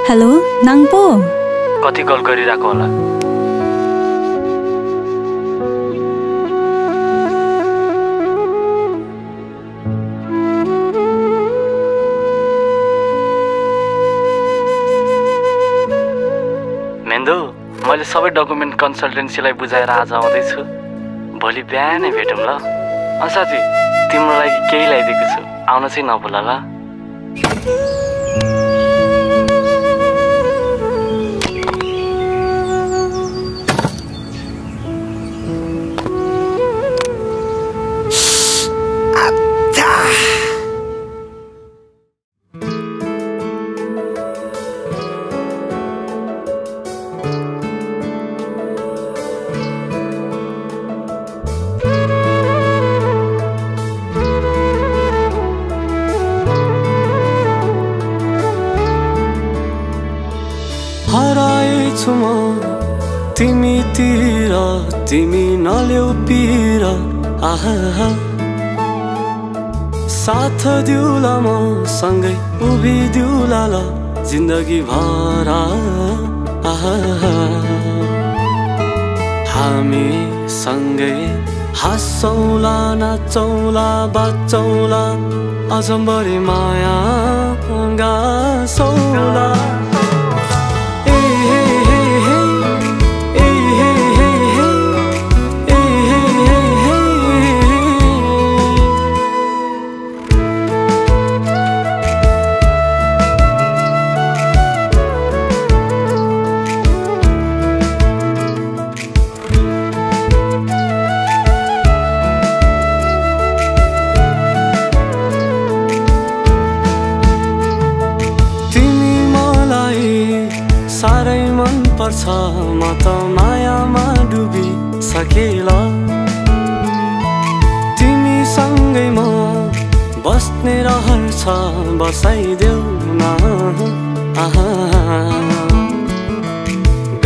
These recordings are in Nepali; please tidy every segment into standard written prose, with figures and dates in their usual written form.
हेलो नाङपो कति कल गरिरहेको होला मेन्दो मैले सबै डकुमेन्ट कन्सल्टेन्सीलाई बुझाएर आज आउँदैछु भोलि बिहानै भेटौँ ल साथी तिम्रो लागि केही ल्याइदिएको छु आउन चाहिँ नभुल ल हराएछु म तिमीतिर तिमी नल्याउ पिर आहा साथ दिउला म सँगै उभिदिउला ल जिन्दगी भर आहा हामी सँगै हाँसौला नाचौला बाचौला अझम्बरी माया गासौला साह्रै मन पर्छ म त मायामा डुबिसकेला तिमीसँगै म बस्ने रहर छ बसाइदेऊ न आहा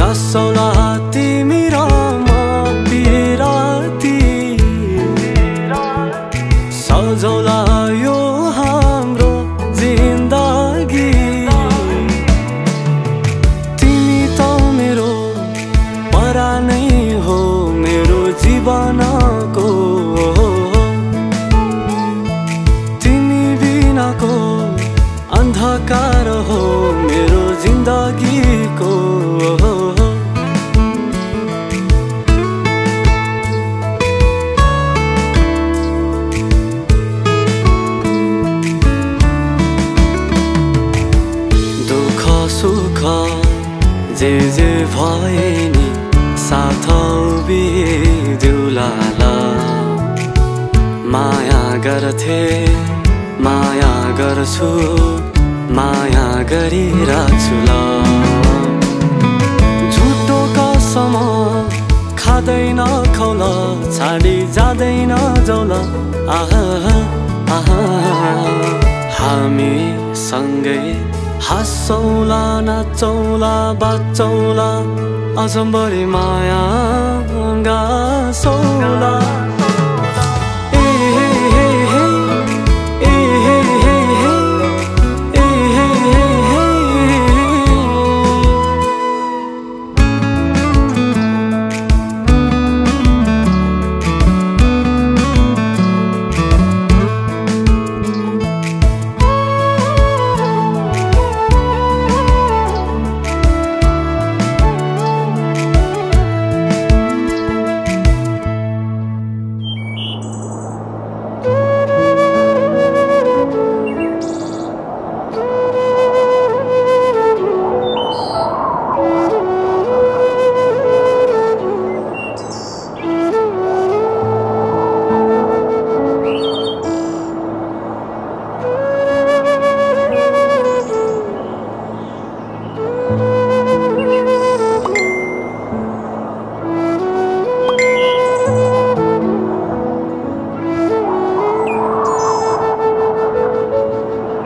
गासौला तिमी र म पिराती सजौला यो हाम्रो जिन्दगी नै हो मेरो जीवनको तिमी बिनाको अन्धकार हो मेरो जिन्दगीको दुःख सुख जे भए नि साथ उभिदिउला ल माया गर्थे माया गर्छु माया गरिराख्छु ल झुटो कसम खाँदैन खौल छाडी जाँदैन जौल आहा आहा हामी सँगै हाँसौला नाचौला बाचौला अझम्बरी माया गासौला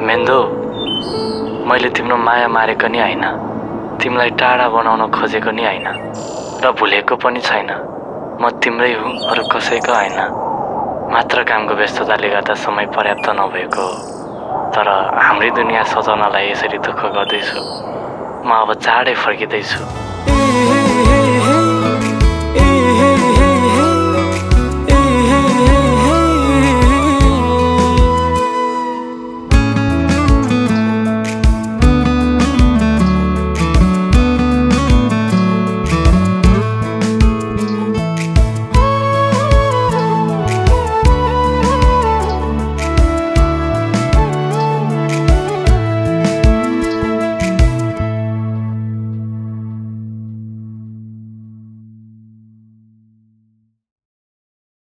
मेन्दो मैले तिम्रो माया मारेको नि हैन तिमीलाई टाढा बनाउन खोजेको नि हैन र भुलेको पनि छैन म तिम्रै हुँ अरु कसैको हैन मात्र कामको व्यस्तताले गर्दा समय पर्याप्त नभएको तर हाम्रै दुनिया सजाउनलाई यसरी दुःख गर्दैछु म अब चाँडै फर्किँदैछु।